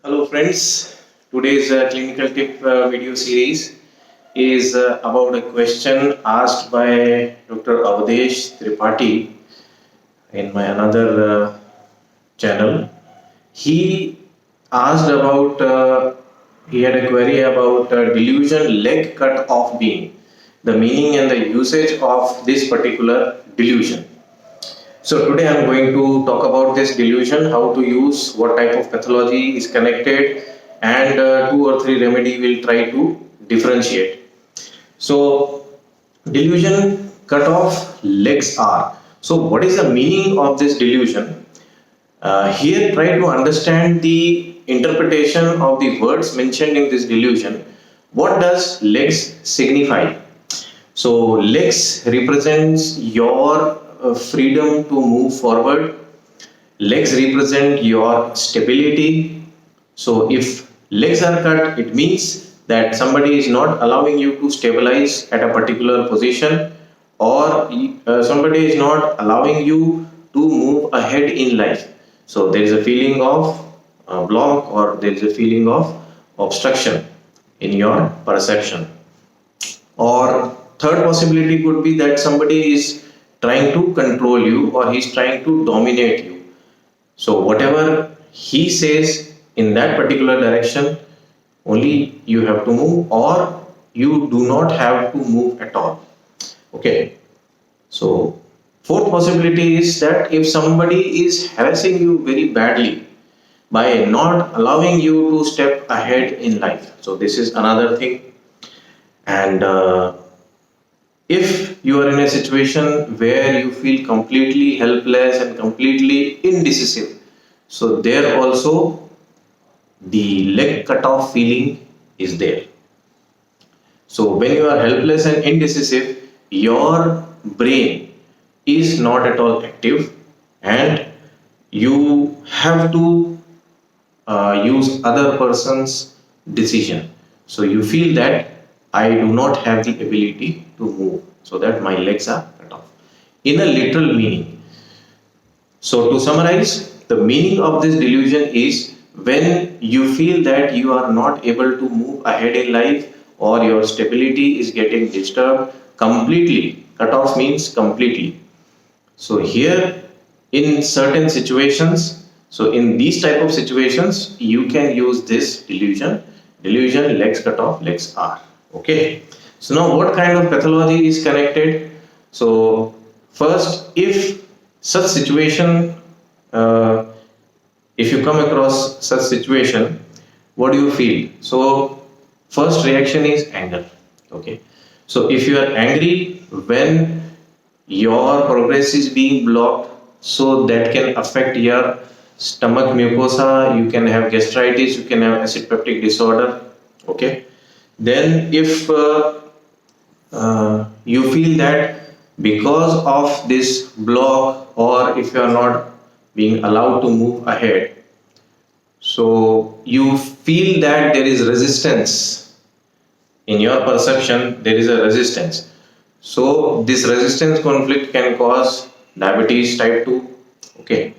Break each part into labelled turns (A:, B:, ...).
A: Hello friends, today's clinical tip video series is about a question asked by Dr. Avdesh Tripathi in my another channel. He asked about, he had a query about delusion leg cut off being, the meaning and the usage of this particular delusion. So today I'm going to talk about this delusion, how to use, what type of pathology is connected, and two or three remedy will try to differentiate. So delusion cut off legs are. So what is the meaning of this delusion? Here try to understand the interpretation of the words mentioned in this delusion. What does legs signify? So legs represents your freedom to move forward. Legs represent your stability. So if legs are cut, it means that somebody is not allowing you to stabilize at a particular position, or somebody is not allowing you to move ahead in life. So there is a feeling of block, or there is a feeling of obstruction in your perception. Or third possibility could be that somebody is trying to control you, or he's trying to dominate you. So whatever he says in that particular direction, only you have to move, or you do not have to move at all. Okay. So fourth possibility is that if somebody is harassing you very badly by not allowing you to step ahead in life. So this is another thing. And if you are in a situation where you feel completely helpless and completely indecisive, so there also the leg cut off feeling is there. So when you are helpless and indecisive, your brain is not at all active, and you have to use other person's decision. So you feel that I do not have the ability to move, so that my legs are cut off. In a literal meaning. So to summarize, the meaning of this delusion is when you feel that you are not able to move ahead in life, or your stability is getting disturbed completely. Cut off means completely. So here in certain situations, so in these type of situations, you can use this delusion legs cut off, legs are. Okay. So now what kind of pathology is connected? So first, if such situation, uh, if you come across such situation, what do you feel? So first reaction is anger. Okay. So if you are angry when your progress is being blocked, so that can affect your stomach mucosa, you can have gastritis, you can have acid peptic disorder. Okay. Then if you feel that because of this block, or if you are not being allowed to move ahead, so you feel that there is resistance in your perception, there is a resistance. So this resistance conflict can cause diabetes type 2. Okay.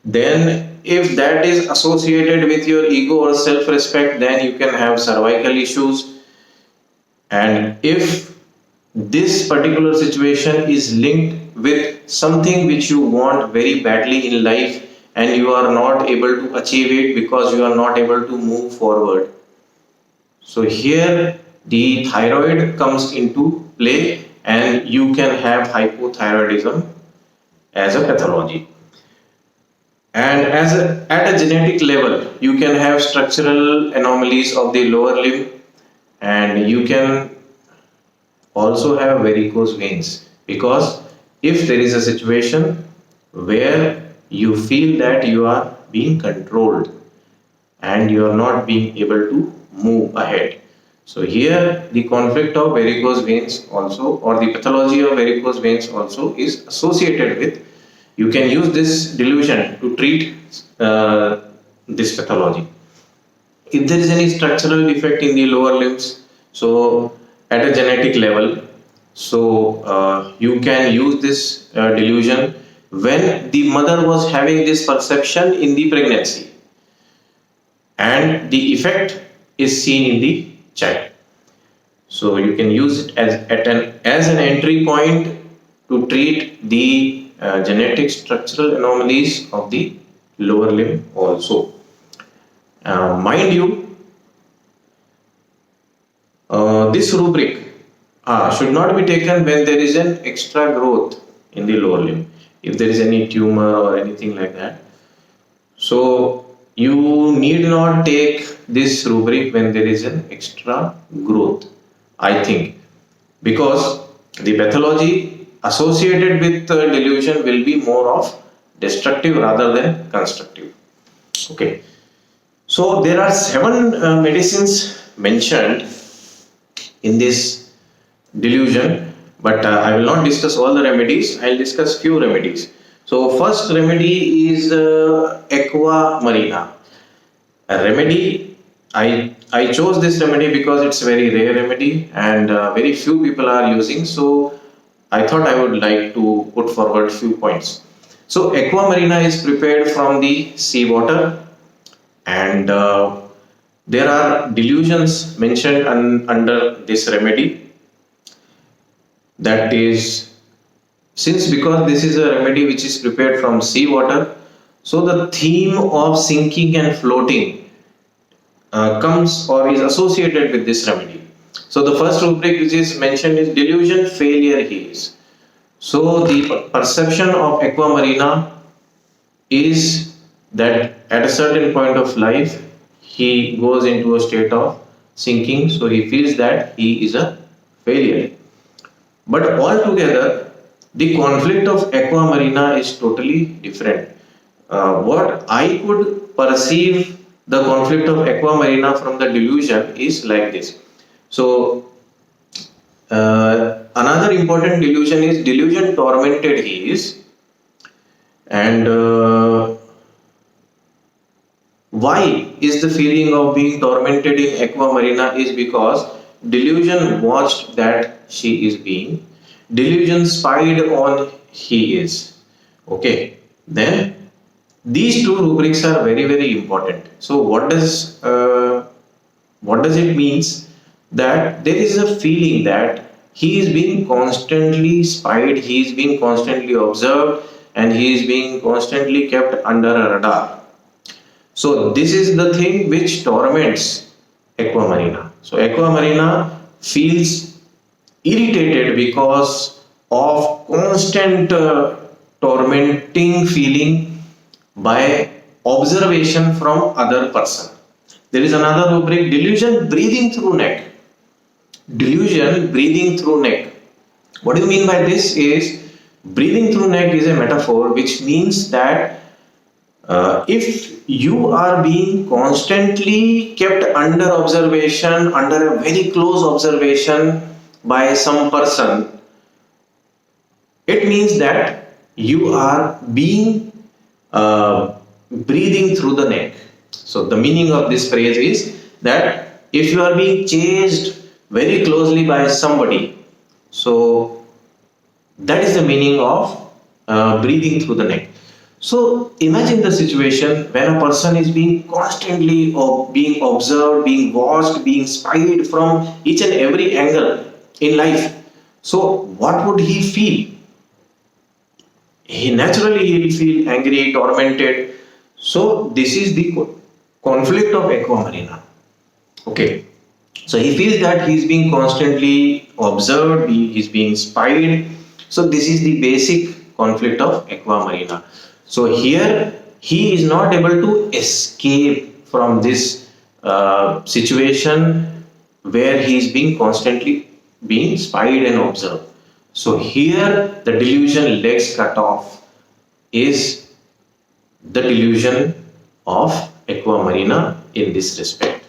A: Then if that is associated with your ego or self respect, then you can have cervical issues. And if this particular situation is linked with something which you want very badly in life, and you are not able to achieve it because you are not able to move forward, so here the thyroid comes into play, and you can have hypothyroidism as a pathology. And at a genetic level, you can have structural anomalies of the lower limb, and you can also have varicose veins, because if there is a situation where you feel that you are being controlled and you are not being able to move ahead, so here the conflict of varicose veins also, or the pathology of varicose veins also is associated with. You can use this delusion to treat this pathology. If there is any structural defect in the lower limbs, so at a genetic level, so you can use this delusion when the mother was having this perception in the pregnancy, and the effect is seen in the child. So you can use it as an entry point to treat the genetic structural anomalies of the lower limb also. Mind you, this rubric should not be taken when there is an extra growth in the lower limb, if there is any tumor or anything like that. So you need not take this rubric when there is an extra growth, I think, because the pathology associated with delusion will be more of destructive rather than constructive. Okay. So there are 7 medicines mentioned in this delusion, but I will not discuss all the remedies. I will discuss few remedies. So first remedy is Aqua Marina. A remedy, I chose this remedy because it's a very rare remedy and very few people are using. So I thought I would like to put forward few points. So Aqua Marina is prepared from the seawater, and there are delusions mentioned under this remedy. That is, because this is a remedy which is prepared from seawater, so the theme of sinking and floating comes or is associated with this remedy. So the first rubric which is mentioned is delusion failure heals. So the perception of Aqua Marina is that at a certain point of life he goes into a state of sinking, so he feels that he is a failure. But altogether, the conflict of Aqua Marina is totally different. What I could perceive the conflict of Aqua Marina from the delusion is like this. So another important delusion is delusion tormented he is, and why is the feeling of being tormented in Aqua Marina is because delusion watched that she is being, delusion spied on he is. Okay, then these two rubrics are very, very important. So what does it means? That there is a feeling that he is being constantly spied, he is being constantly observed, and he is being constantly kept under a radar. So this is the thing which torments Aqua Marina. So Aqua Marina feels irritated because of constant tormenting feeling by observation from other person. There is another rubric, delusion breathing through neck. Delusion breathing through neck. What do you mean by this is, breathing through neck is a metaphor which means that if you are being constantly kept under observation, under a very close observation by some person, it means that you are being breathing through the neck. So the meaning of this phrase is that if you are being chased very closely by somebody, so that is the meaning of breathing through the neck. So imagine the situation when a person is being constantly being observed, being watched, being spied from each and every angle in life. So what would he feel? He will feel angry, tormented. So this is the conflict of Aqua Marina. Okay. So he feels that he is being constantly observed, he is being spied. So this is the basic conflict of Aqua Marina. So here he is not able to escape from this situation where he is being constantly being spied and observed. So here the delusion legs cut off is the delusion of Aqua Marina in this respect.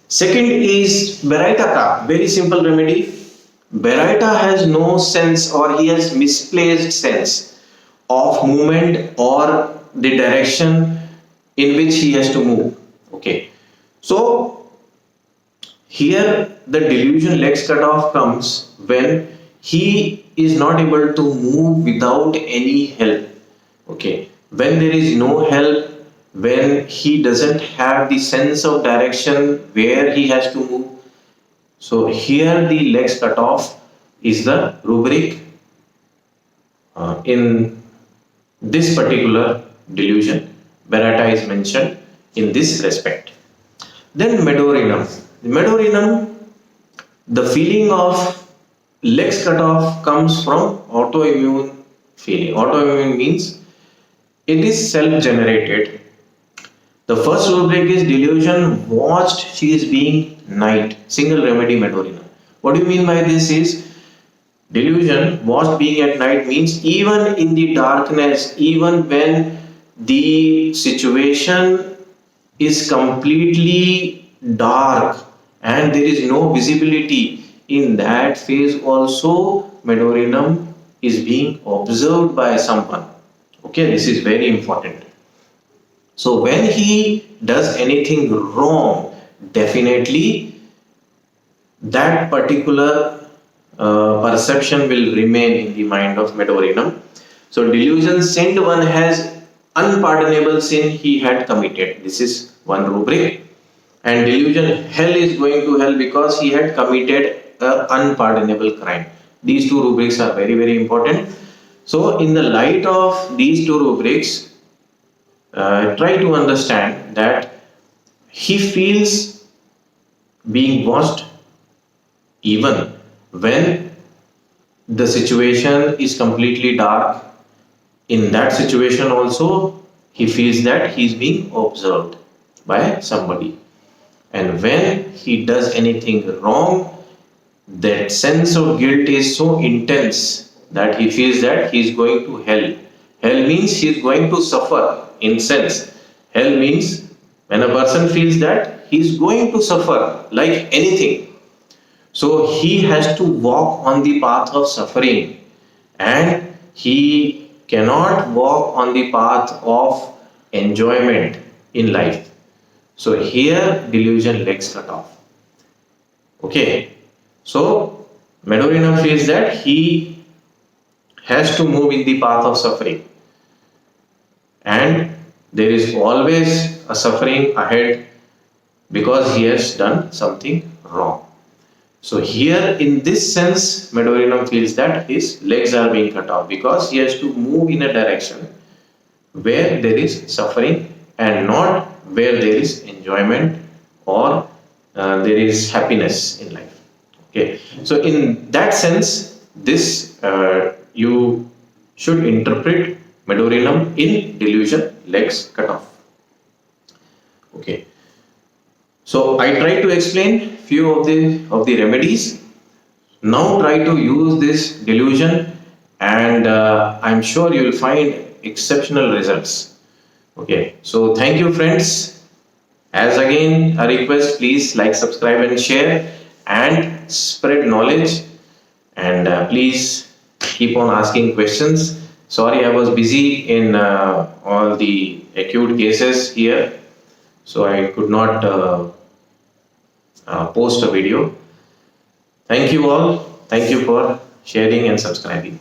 A: Second is Baraita, very simple remedy. Baraita has no sense, or he has misplaced sense of movement or the direction in which he has to move. Okay, so here the delusion legs cut off comes when he is not able to move without any help. Okay, when there is no help, when he doesn't have the sense of direction where he has to move. So here the legs cut off is the rubric in this particular delusion. Beretta is mentioned in this respect. Then medorinum. Medorinum, the feeling of legs cut off comes from autoimmune feeling. Autoimmune means it is self-generated. The first rubric is delusion watched she is being night. Single remedy medorinum. What do you mean by this is delusion watched being at night means even in the darkness, even when the situation is completely dark and there is no visibility, in that phase also medorinum is being observed by someone. Okay, this is very important. So when he does anything wrong, definitely that particular perception will remain in the mind of medorinum. So delusion sinned, one has unpardonable sin he had committed. This is one rubric. And delusion hell is going to hell because he had committed an unpardonable crime. These two rubrics are very, very important. So in the light of these two rubrics, try to understand that he feels being watched even when the situation is completely dark. In that situation also he feels that he is being observed by somebody, and when he does anything wrong, that sense of guilt is so intense that he feels that he is going to hell. Hell means he is going to suffer. In sense, hell means when a person feels that he is going to suffer like anything, so he has to walk on the path of suffering, and he cannot walk on the path of enjoyment in life. So here delusion legs cut off. Okay, so medorinum feels that he has to move in the path of suffering, and there is always a suffering ahead because he has done something wrong. So here in this sense medorinum feels that his legs are being cut off because he has to move in a direction where there is suffering and not where there is enjoyment or there is happiness in life. Okay, so in that sense this you should interpret medorinum in delusion legs cut off. Okay, so I try to explain few of the remedies. Now try to use this delusion, and I'm sure you will find exceptional results. Okay, so thank you friends. As again a request, please like, subscribe and share and spread knowledge, and please keep on asking questions. Sorry, I was busy in all the acute cases here, so I could not post a video. Thank you all. Thank you for sharing and subscribing.